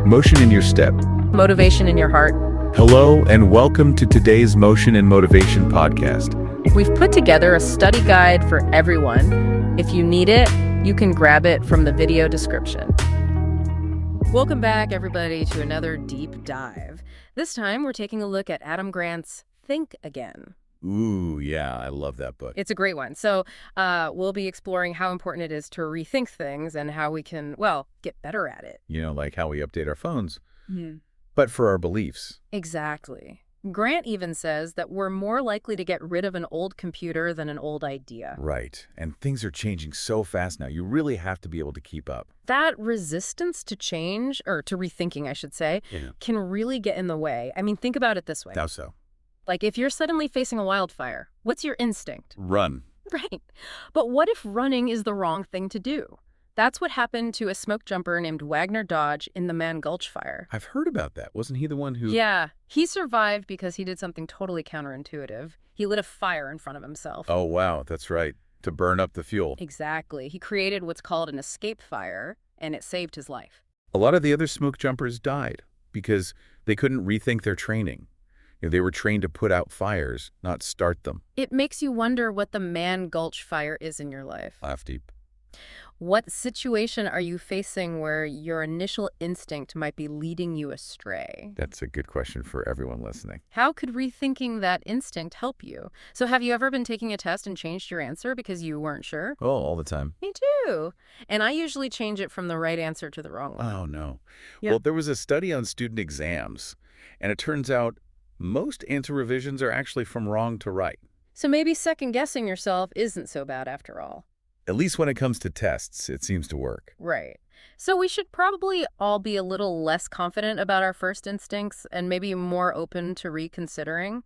Motion in your step. Motivation in your heart. Hello, and welcome to today's Motion and Motivation podcast. We've put together a study guide for everyone. If you need it, you can grab it from the video description. Welcome back, everybody, to another deep dive. This time, we're taking a look at Adam Grant's Think Again. Ooh, yeah, I love that book. It's a great one. So we'll be exploring how important it is to rethink things and how we can, well, get better at it. You know, like how we update our phones, Mhm. but for our beliefs. Exactly. Grant even says that we're more likely to get rid of an old computer than an old idea. Right, and things are changing so fast now. You really have to be able to keep up. That resistance to change, or to rethinking, I should say, can really get in the way. I mean, think about it this way. How so? Like, if you're suddenly facing a wildfire, what's your instinct? Run. Right. But what if running is the wrong thing to do? That's what happened to a smoke jumper named Wagner Dodge in the Man Gulch fire. I've heard about that. Wasn't he the one who... Yeah, he survived because he did something totally counterintuitive. He lit a fire in front of himself. Oh, wow, that's right. To burn up the fuel. Exactly. He created what's called an escape fire, and it saved his life. A lot of the other smoke jumpers died because they couldn't rethink their training. You know, they were trained to put out fires, not start them. It makes you wonder what the Man Gulch fire is in your life. Laugh deep. What situation are you facing where your initial instinct might be leading you astray? That's a good question for everyone listening. How could rethinking that instinct help you? So have you ever been taking a test and changed your answer because you weren't sure? Oh, all the time. Me too. And I usually change it from the right answer to the wrong one. Oh, no. Yep. Well, there was a study on student exams, and it turns out most answer revisions are actually from wrong to right. So maybe second-guessing yourself isn't so bad after all. At least when it comes to tests, it seems to work. Right. So we should probably all be a little less confident about our first instincts and maybe more open to reconsidering.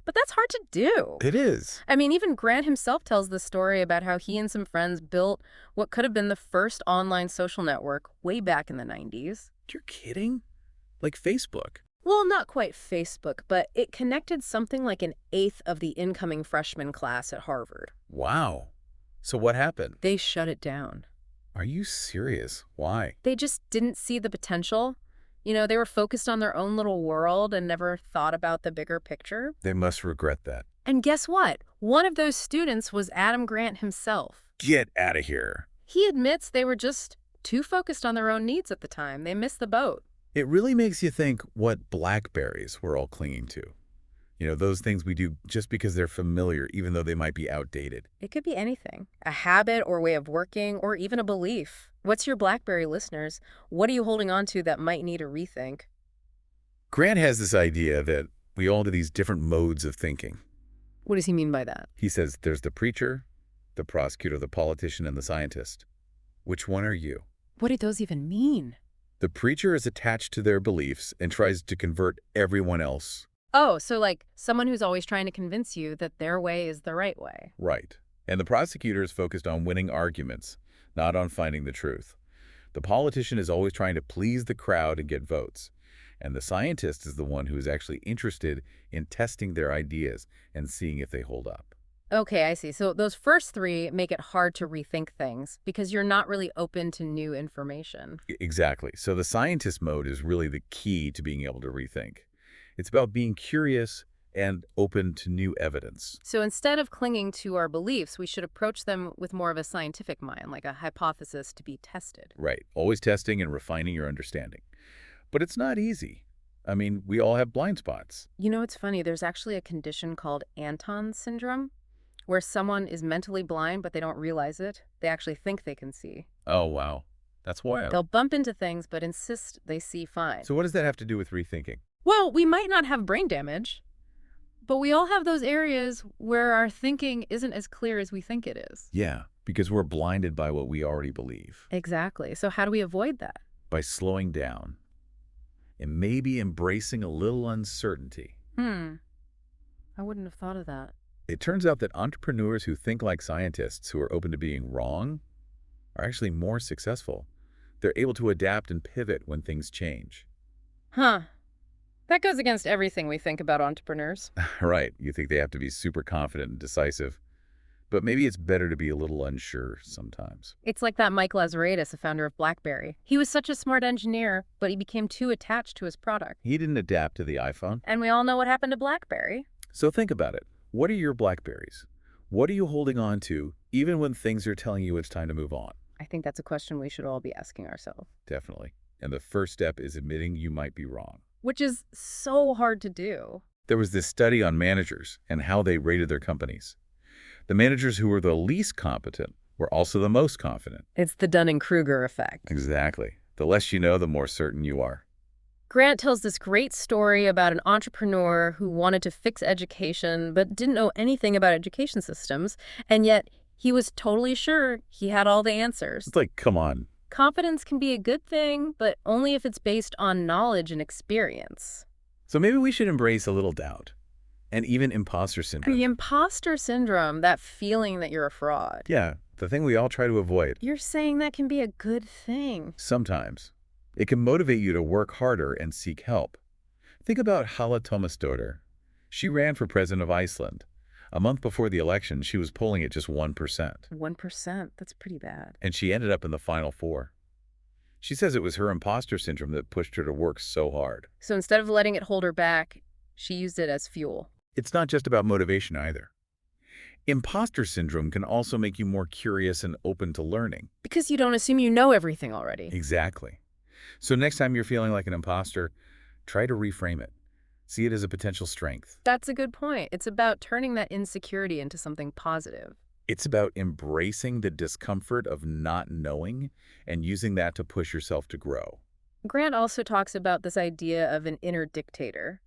But that's hard to do. It is. I mean, even Grant himself tells the story about how he and some friends built what could have been the first online social network way back in the 90s. You're kidding? Like Facebook? Well, not quite Facebook, but it connected something like an eighth of the incoming freshman class at Harvard. Wow. So what happened? They shut it down. Are you serious? Why? They just didn't see the potential. You know, they were focused on their own little world and never thought about the bigger picture. They must regret that. And guess what? One of those students was Adam Grant himself. Get out of here. He admits they were just too focused on their own needs at the time. They missed the boat. It really makes you think what BlackBerries we're all clinging to. You know, those things we do just because they're familiar, even though they might be outdated. It could be anything. A habit or way of working or even a belief. What's your BlackBerry, listeners? What are you holding on to that might need a rethink? Grant has this idea that we all have these different modes of thinking. What does he mean by that? He says there's the preacher, the prosecutor, the politician, and the scientist. Which one are you? What do those even mean? The preacher is attached to their beliefs and tries to convert everyone else. Oh, so like someone who's always trying to convince you that their way is the right way. Right. And the prosecutor is focused on winning arguments, not on finding the truth. The politician is always trying to please the crowd and get votes. And the scientist is the one who is actually interested in testing their ideas and seeing if they hold up. Okay, I see. So those first three make it hard to rethink things because you're not really open to new information. Exactly. So the scientist mode is really the key to being able to rethink. It's about being curious and open to new evidence. So instead of clinging to our beliefs, we should approach them with more of a scientific mind, like a hypothesis to be tested. Right. Always testing and refining your understanding. But it's not easy. I mean, we all have blind spots. You know, it's funny. There's actually a condition called Anton syndrome, where someone is mentally blind, but they don't realize it. They actually think they can see. Oh, wow. That's wild. They'll bump into things, but insist they see fine. So what does that have to do with rethinking? Well, we might not have brain damage, but we all have those areas where our thinking isn't as clear as we think it is. Yeah, because we're blinded by what we already believe. Exactly. So how do we avoid that? By slowing down and maybe embracing a little uncertainty. I wouldn't have thought of that. It turns out that entrepreneurs who think like scientists, who are open to being wrong, are actually more successful. They're able to adapt and pivot when things change. Huh. That goes against everything we think about entrepreneurs. Right. You think they have to be super confident and decisive. but maybe it's better to be a little unsure sometimes. It's like that Mike Lazaridis, the founder of BlackBerry. He was such a smart engineer, but he became too attached to his product. He didn't adapt to the iPhone. And we all know what happened to BlackBerry. So think about it. What are your BlackBerries? What are you holding on to, even when things are telling you it's time to move on? I think that's a question we should all be asking ourselves. Definitely. And the first step is admitting you might be wrong. Which is so hard to do. There was this study on managers and how they rated their companies. The managers who were the least competent were also the most confident. It's the Dunning-Kruger effect. Exactly. The less you know, the more certain you are. Grant tells this great story about an entrepreneur who wanted to fix education but didn't know anything about education systems, and yet he was totally sure he had all the answers. It's like, come on. Confidence can be a good thing, but only if it's based on knowledge and experience. So maybe we should embrace a little doubt and even imposter syndrome. The imposter syndrome, that feeling that you're a fraud. Yeah, the thing we all try to avoid. You're saying that can be a good thing. Sometimes. It can motivate you to work harder and seek help. Think about Hala Tomasdottir. She ran for president of Iceland. A month before the election, she was polling at just 1%. 1%? That's pretty bad. And she ended up in the final four. She says it was her imposter syndrome that pushed her to work so hard. So instead of letting it hold her back, she used it as fuel. It's not just about motivation either. Imposter syndrome can also make you more curious and open to learning. Because you don't assume you know everything already. Exactly. So next time you're feeling like an imposter, try to reframe it. See it as a potential strength. That's a good point. It's about turning that insecurity into something positive. It's about embracing the discomfort of not knowing and using that to push yourself to grow. Grant also talks about this idea of an inner dictator.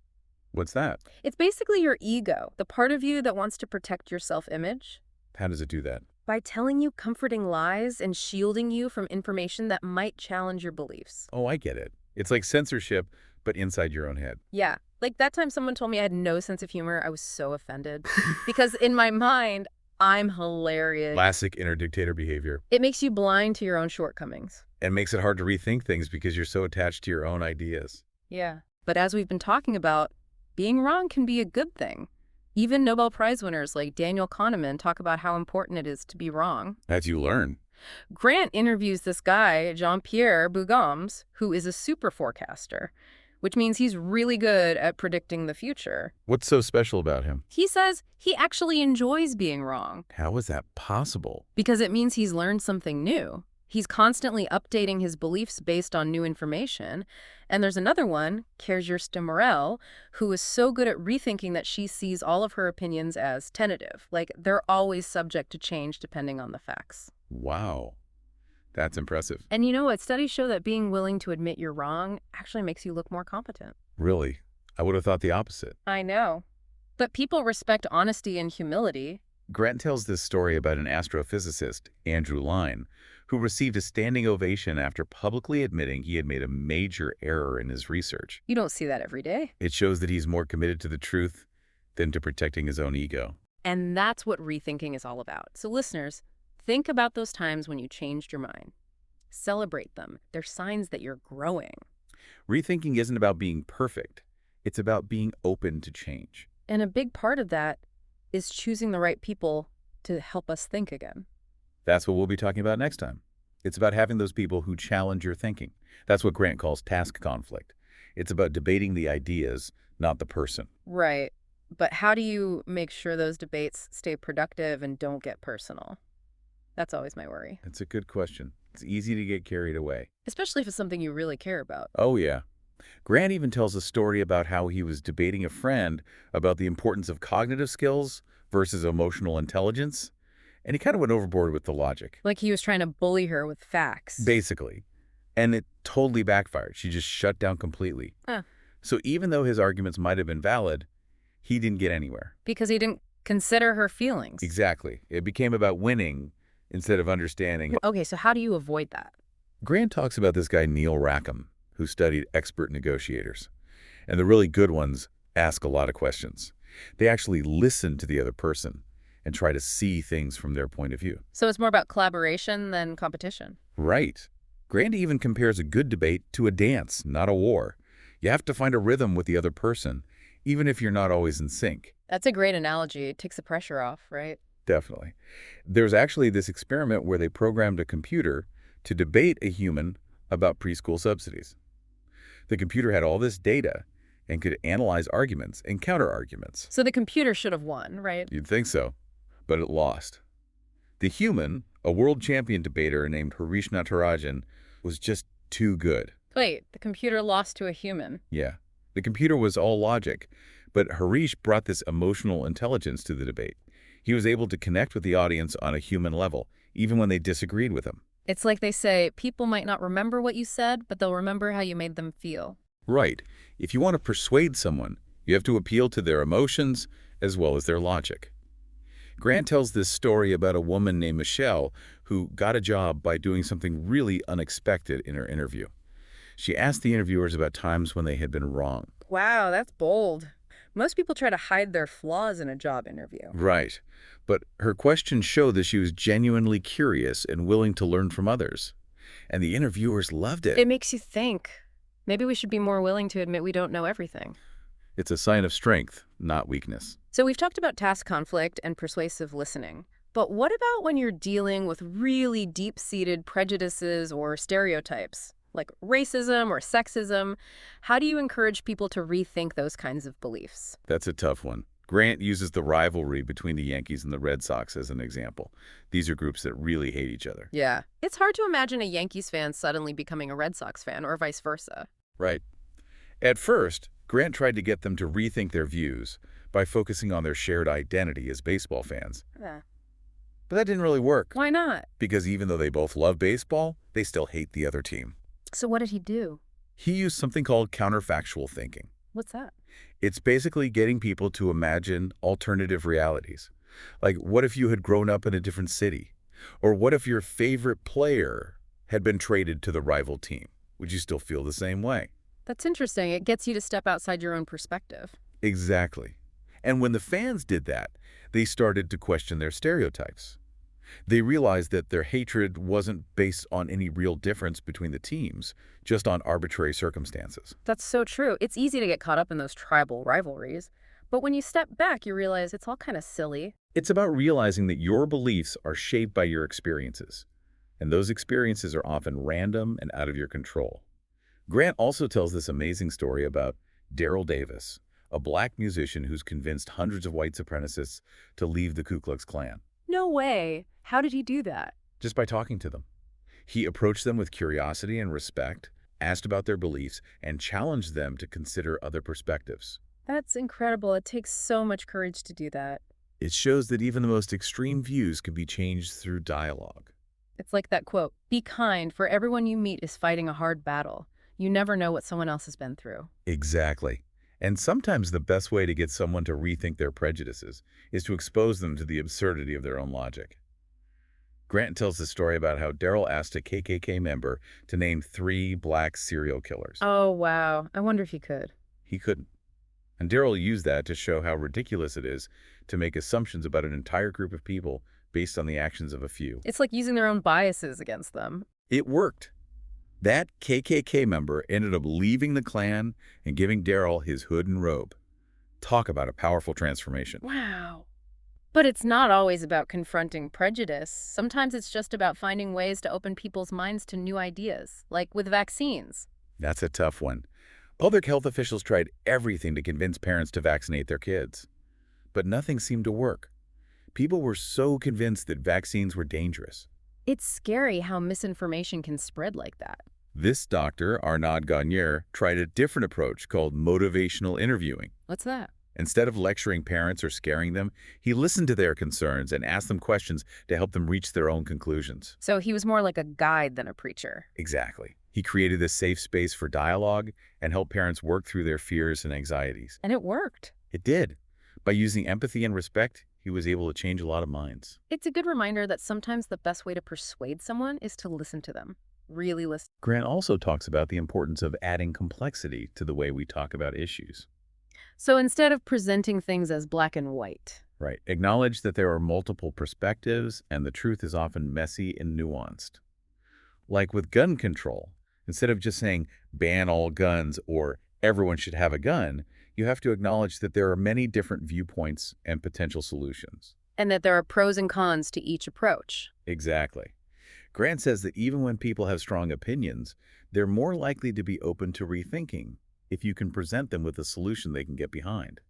What's that? It's basically your ego, the part of you that wants to protect your self-image. How does it do that? By telling you comforting lies and shielding you from information that might challenge your beliefs. Oh, I get it. It's like censorship, but inside your own head. Yeah. Like that time someone told me I had no sense of humor, I was so offended. Because in my mind, I'm hilarious. Classic inner dictator behavior. It makes you blind to your own shortcomings. And makes it hard to rethink things because you're so attached to your own ideas. Yeah. But as we've been talking about, being wrong can be a good thing. Even Nobel Prize winners like Daniel Kahneman talk about how important it is to be wrong. As you learn. Grant interviews this guy, Jean-Pierre Bugams, who is a super forecaster, which means he's really good at predicting the future. What's so special about him? He says he actually enjoys being wrong. How is that possible? Because it means he's learned something new. He's constantly updating his beliefs based on new information. And there's another one, Kirsten Morel, who is so good at rethinking that she sees all of her opinions as tentative. Like they're always subject to change depending on the facts. Wow. That's impressive. And you know what? Studies show that being willing to admit you're wrong actually makes you look more competent. Really? I would have thought the opposite. I know. But people respect honesty and humility. Grant tells this story about an astrophysicist, Andrew Lyne, who received a standing ovation after publicly admitting he had made a major error in his research. You don't see that every day. It shows that he's more committed to the truth than to protecting his own ego. And that's what rethinking is all about. So listeners, think about those times when you changed your mind. Celebrate them. They're signs that you're growing. Rethinking isn't about being perfect. It's about being open to change. And a big part of that is choosing the right people to help us think again. That's what we'll be talking about next time. It's about having those people who challenge your thinking. That's what Grant calls task conflict. It's about debating the ideas, not the person. Right. But how do you make sure those debates stay productive and don't get personal? That's always my worry. It's a good question. It's easy to get carried away. Especially if it's something you really care about. Oh, yeah. Grant even tells a story about how he was debating a friend about the importance of cognitive skills versus emotional intelligence, and he kind of went overboard with the logic. Like he was trying to bully her with facts. Basically. And it totally backfired. She just shut down completely. So even though his arguments might have been valid, he didn't get anywhere. Because he didn't consider her feelings. Exactly. It became about winning instead of understanding. Okay, so how do you avoid that? Grant talks about this guy Neil Rackham, who studied expert negotiators. And the really good ones ask a lot of questions. They actually listen to the other person and try to see things from their point of view. So it's more about collaboration than competition. Right. Grant even compares a good debate to a dance, not a war. You have to find a rhythm with the other person, even if you're not always in sync. That's a great analogy. It takes the pressure off, right? Definitely. There's actually this experiment where they programmed a computer to debate a human about preschool subsidies. The computer had all this data and could analyze arguments and counter-arguments. So the computer should have won, right? You'd think so, but it lost. The human, a world champion debater named Harish Natarajan, was just too good. Wait, the computer lost to a human. Yeah, the computer was all logic, but Harish brought this emotional intelligence to the debate. He was able to connect with the audience on a human level, even when they disagreed with him. It's like they say, people might not remember what you said, but they'll remember how you made them feel. Right. If you want to persuade someone, you have to appeal to their emotions as well as their logic. Grant tells this story about a woman named Michelle who got a job by doing something really unexpected in her interview. She asked the interviewers about times when they had been wrong. Wow, that's bold. Most people try to hide their flaws in a job interview. Right. But her questions showed that she was genuinely curious and willing to learn from others. And the interviewers loved it. It makes you think. Maybe we should be more willing to admit we don't know everything. It's a sign of strength, not weakness. So we've talked about task conflict and persuasive listening. But what about when you're dealing with really deep-seated prejudices or stereotypes, like racism or sexism? How do you encourage people to rethink those kinds of beliefs? That's a tough one. Grant uses the rivalry between the Yankees and the Red Sox as an example. These are groups that really hate each other. Yeah. It's hard to imagine a Yankees fan suddenly becoming a Red Sox fan or vice versa. Right. At first, Grant tried to get them to rethink their views by focusing on their shared identity as baseball fans. Yeah. But that didn't really work. Why not? Because even though they both love baseball, they still hate the other team. So what did he do? He used something called counterfactual thinking. What's that? It's basically getting people to imagine alternative realities. Like, what if you had grown up in a different city? Or what if your favorite player had been traded to the rival team? Would you still feel the same way? That's interesting. It gets you to step outside your own perspective. Exactly. And when the fans did that, they started to question their stereotypes. They realized that their hatred wasn't based on any real difference between the teams, just on arbitrary circumstances. That's so true. It's easy to get caught up in those tribal rivalries. But when you step back, you realize it's all kind of silly. It's about realizing that your beliefs are shaped by your experiences, and those experiences are often random and out of your control. Grant also tells this amazing story about Daryl Davis, a black musician who's convinced hundreds of white supremacists to leave the Ku Klux Klan. No way. How did he do that? Just by talking to them. He approached them with curiosity and respect, asked about their beliefs, and challenged them to consider other perspectives. That's incredible. It takes so much courage to do that. It shows that even the most extreme views can be changed through dialogue. It's like that quote, "Be kind, for everyone you meet is fighting a hard battle. You never know what someone else has been through." Exactly. And sometimes the best way to get someone to rethink their prejudices is to expose them to the absurdity of their own logic. Grant tells the story about how Daryl asked a KKK member to name 3 black serial killers. Oh, wow. I wonder if he could. He couldn't. And Daryl used that to show how ridiculous it is to make assumptions about an entire group of people based on the actions of a few. It's like using their own biases against them. It worked. That KKK member ended up leaving the Klan and giving Daryl his hood and robe. Talk about a powerful transformation. Wow. But it's not always about confronting prejudice. Sometimes it's just about finding ways to open people's minds to new ideas, like with vaccines. That's a tough one. Public health officials tried everything to convince parents to vaccinate their kids. But nothing seemed to work. People were so convinced that vaccines were dangerous. It's scary how misinformation can spread like that. This doctor, Arnaud Gagnier, tried a different approach called motivational interviewing. What's that? Instead of lecturing parents or scaring them, he listened to their concerns and asked them questions to help them reach their own conclusions. So he was more like a guide than a preacher. Exactly. He created a safe space for dialogue and helped parents work through their fears and anxieties. And it worked. It did. By using empathy and respect, he was able to change a lot of minds. It's a good reminder that sometimes the best way to persuade someone is to listen to them. Really listen. Grant also talks about the importance of adding complexity to the way we talk about issues. So instead of presenting things as black and white. Right. Acknowledge that there are multiple perspectives and the truth is often messy and nuanced. Like with gun control, instead of just saying ban all guns or everyone should have a gun, you have to acknowledge that there are many different viewpoints and potential solutions. And that there are pros and cons to each approach. Exactly. Grant says that even when people have strong opinions, they're more likely to be open to rethinking if you can present them with a solution they can get behind.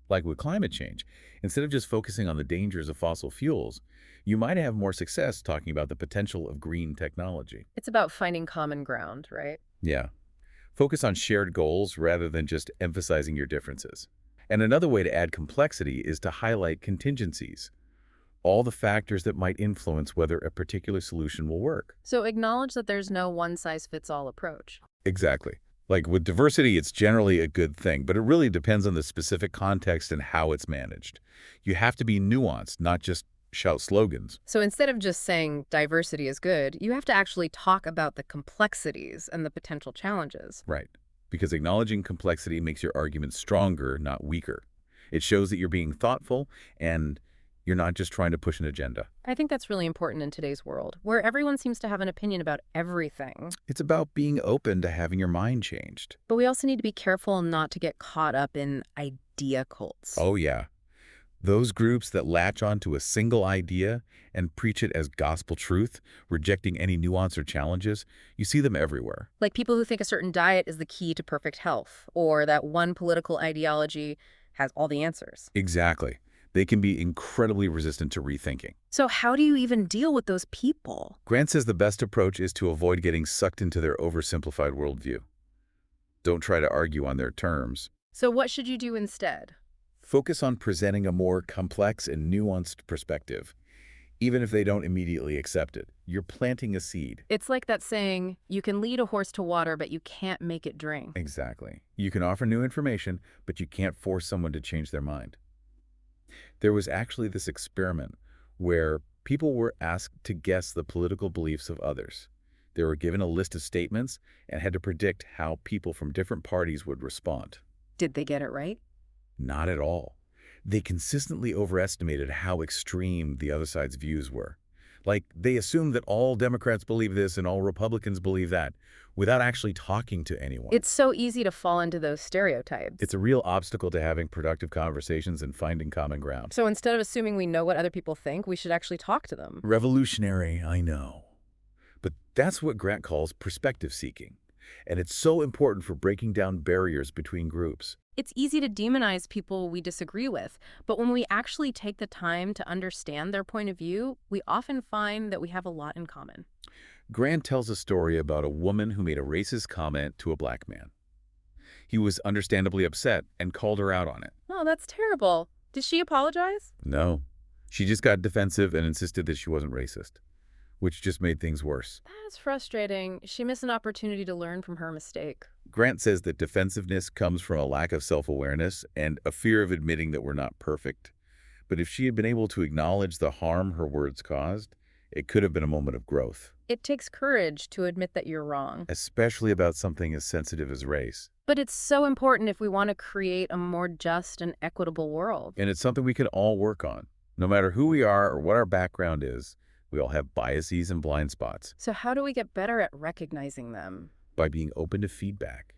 Like with climate change, instead of just focusing on the dangers of fossil fuels, you might have more success talking about the potential of green technology. It's about finding common ground, right? Yeah. Focus on shared goals rather than just emphasizing your differences. And another way to add complexity is to highlight contingencies, all the factors that might influence whether a particular solution will work. So acknowledge that there's no one-size-fits-all approach. Exactly. Like with diversity, it's generally a good thing, but it really depends on the specific context and how it's managed. You have to be nuanced, not just shout slogans. So instead of just saying diversity is good, you have to actually talk about the complexities and the potential challenges. Right. Because acknowledging complexity makes your argument stronger, not weaker. It shows that you're being thoughtful and you're not just trying to push an agenda. I think that's really important in today's world, where everyone seems to have an opinion about everything. It's about being open to having your mind changed. But we also need to be careful not to get caught up in idea cults. Oh, yeah. Those groups that latch onto a single idea and preach it as gospel truth, rejecting any nuance or challenges, you see them everywhere. Like people who think a certain diet is the key to perfect health, or that one political ideology has all the answers. Exactly. They can be incredibly resistant to rethinking. So how do you even deal with those people? Grant says the best approach is to avoid getting sucked into their oversimplified worldview. Don't try to argue on their terms. So what should you do instead? Focus on presenting a more complex and nuanced perspective. Even if they don't immediately accept it, you're planting a seed. It's like that saying, you can lead a horse to water, but you can't make it drink. Exactly. You can offer new information, but you can't force someone to change their mind. There was actually this experiment where people were asked to guess the political beliefs of others. They were given a list of statements and had to predict how people from different parties would respond. Did they get it right? Not at all. They consistently overestimated how extreme the other side's views were. Like, they assumed that all Democrats believe this and all Republicans believe that, without actually talking to anyone. It's so easy to fall into those stereotypes. It's a real obstacle to having productive conversations and finding common ground. So instead of assuming we know what other people think, we should actually talk to them. Revolutionary, I know. But that's what Grant calls perspective seeking. And it's so important for breaking down barriers between groups. It's easy to demonize people we disagree with, but when we actually take the time to understand their point of view, we often find that we have a lot in common. Grant tells a story about a woman who made a racist comment to a black man. He was understandably upset and called her out on it. Oh, that's terrible. Did she apologize? No. She just got defensive and insisted that she wasn't racist, which just made things worse. That's frustrating. She missed an opportunity to learn from her mistake. Grant says that defensiveness comes from a lack of self-awareness and a fear of admitting that we're not perfect. But if she had been able to acknowledge the harm her words caused, it could have been a moment of growth. It takes courage to admit that you're wrong. Especially about something as sensitive as race. But it's so important if we want to create a more just and equitable world. And it's something we can all work on. No matter who we are or what our background is, we all have biases and blind spots. So how do we get better at recognizing them? By being open to feedback,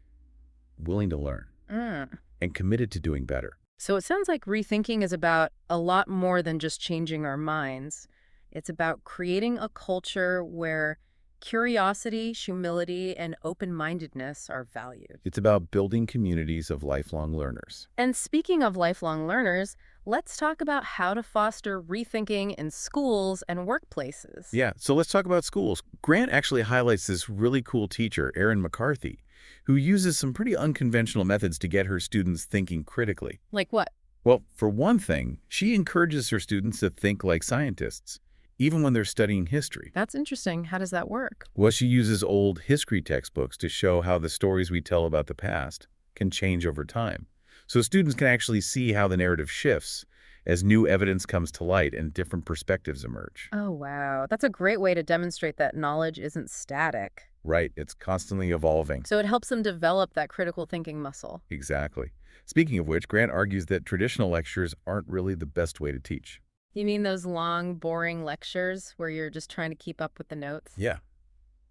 willing to learn, and committed to doing better. So it sounds like rethinking is about a lot more than just changing our minds. It's about creating a culture where curiosity, humility, and open-mindedness are valued. It's about building communities of lifelong learners. And speaking of lifelong learners, let's talk about how to foster rethinking in schools and workplaces. Yeah, so let's talk about schools. Grant actually highlights this really cool teacher, Erin McCarthy, who uses some pretty unconventional methods to get her students thinking critically. Like what? Well, for one thing, she encourages her students to think like scientists, even when they're studying history. That's interesting. How does that work? Well, she uses old history textbooks to show how the stories we tell about the past can change over time. So students can actually see how the narrative shifts as new evidence comes to light and different perspectives emerge. Oh, wow. That's a great way to demonstrate that knowledge isn't static. Right, it's constantly evolving. So it helps them develop that critical thinking muscle. Exactly. Speaking of which, Grant argues that traditional lectures aren't really the best way to teach. You mean those long, boring lectures where you're just trying to keep up with the notes? Yeah.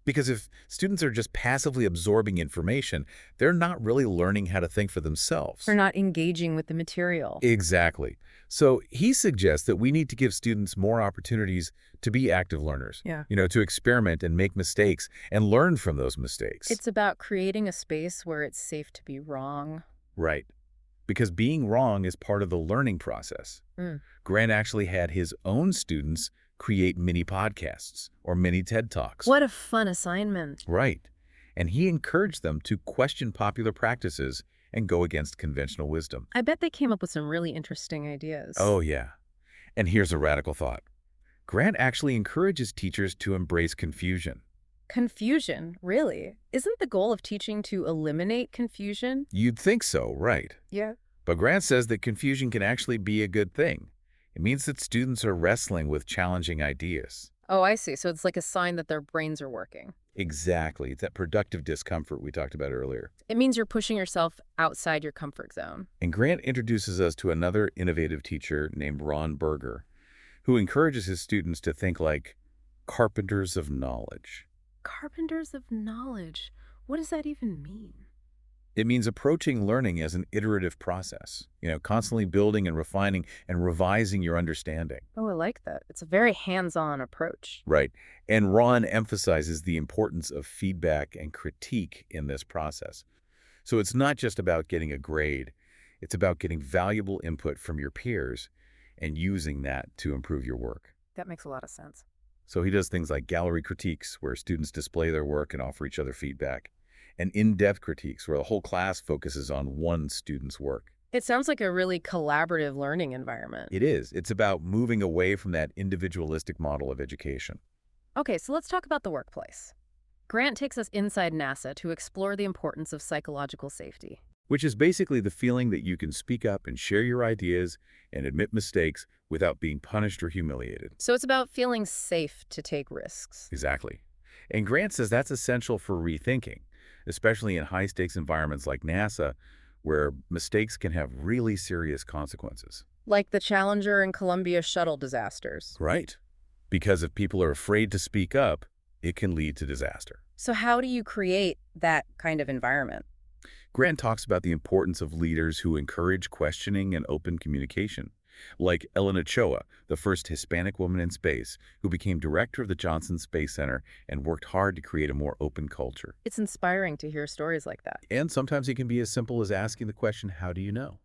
Because if students are just passively absorbing information, they're not really learning how to think for themselves. They're not engaging with the material. Exactly. So he suggests that we need to give students more opportunities to be active learners, Yeah. to experiment and make mistakes and learn from those mistakes. It's about creating a space where it's safe to be wrong. Right. Because being wrong is part of the learning process. Mm. Grant actually had his own students create mini podcasts or mini TED Talks. What a fun assignment. Right. And he encouraged them to question popular practices and go against conventional wisdom. I bet they came up with some really interesting ideas. Oh, yeah. And here's a radical thought. Grant actually encourages teachers to embrace confusion. Confusion, really? Isn't the goal of teaching to eliminate confusion? You'd think so, right? Yeah. But Grant says that confusion can actually be a good thing. It means that students are wrestling with challenging ideas. Oh, I see. So it's like a sign that their brains are working. Exactly. It's that productive discomfort we talked about earlier. It means you're pushing yourself outside your comfort zone. And Grant introduces us to another innovative teacher named Ron Berger, who encourages his students to think like carpenters of knowledge. Carpenters of knowledge. What does that even mean? It means approaching learning as an iterative process, constantly building and refining and revising your understanding. Oh, I like that. It's a very hands-on approach. Right. And Ron emphasizes the importance of feedback and critique in this process. So it's not just about getting a grade. It's about getting valuable input from your peers and using that to improve your work. That makes a lot of sense. So he does things like gallery critiques, where students display their work and offer each other feedback, and in-depth critiques, where the whole class focuses on one student's work. It sounds like a really collaborative learning environment. It is. It's about moving away from that individualistic model of education. Okay, so let's talk about the workplace. Grant takes us inside NASA to explore the importance of psychological safety. Which is basically the feeling that you can speak up and share your ideas and admit mistakes without being punished or humiliated. So it's about feeling safe to take risks. Exactly. And Grant says that's essential for rethinking, especially in high-stakes environments like NASA, where mistakes can have really serious consequences. Like the Challenger and Columbia shuttle disasters. Right. Because if people are afraid to speak up, it can lead to disaster. So how do you create that kind of environment? Grant talks about the importance of leaders who encourage questioning and open communication, like Ellen Ochoa, the first Hispanic woman in space, who became director of the Johnson Space Center and worked hard to create a more open culture. It's inspiring to hear stories like that. And sometimes it can be as simple as asking the question, how do you know?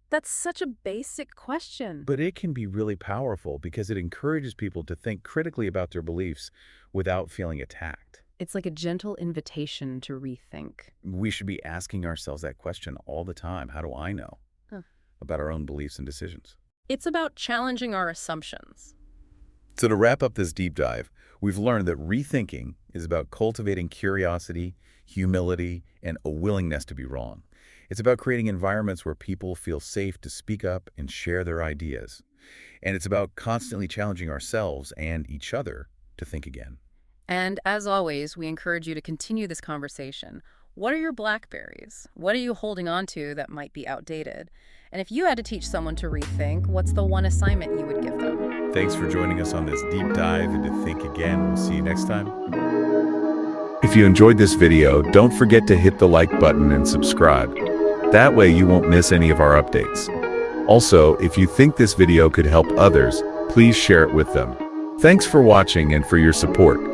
That's such a basic question. But it can be really powerful because it encourages people to think critically about their beliefs without feeling attacked. It's like a gentle invitation to rethink. We should be asking ourselves that question all the time. How do I know about our own beliefs and decisions? It's about challenging our assumptions. So to wrap up this deep dive, we've learned that rethinking is about cultivating curiosity, humility, and a willingness to be wrong. It's about creating environments where people feel safe to speak up and share their ideas. And it's about constantly challenging ourselves and each other to think again. And as always, we encourage you to continue this conversation. What are your blackberries? What are you holding on to that might be outdated? And if you had to teach someone to rethink, what's the one assignment you would give them? Thanks for joining us on this deep dive into Think Again. We'll see you next time. If you enjoyed this video, don't forget to hit the like button and subscribe. That way you won't miss any of our updates. Also, if you think this video could help others, please share it with them. Thanks for watching and for your support.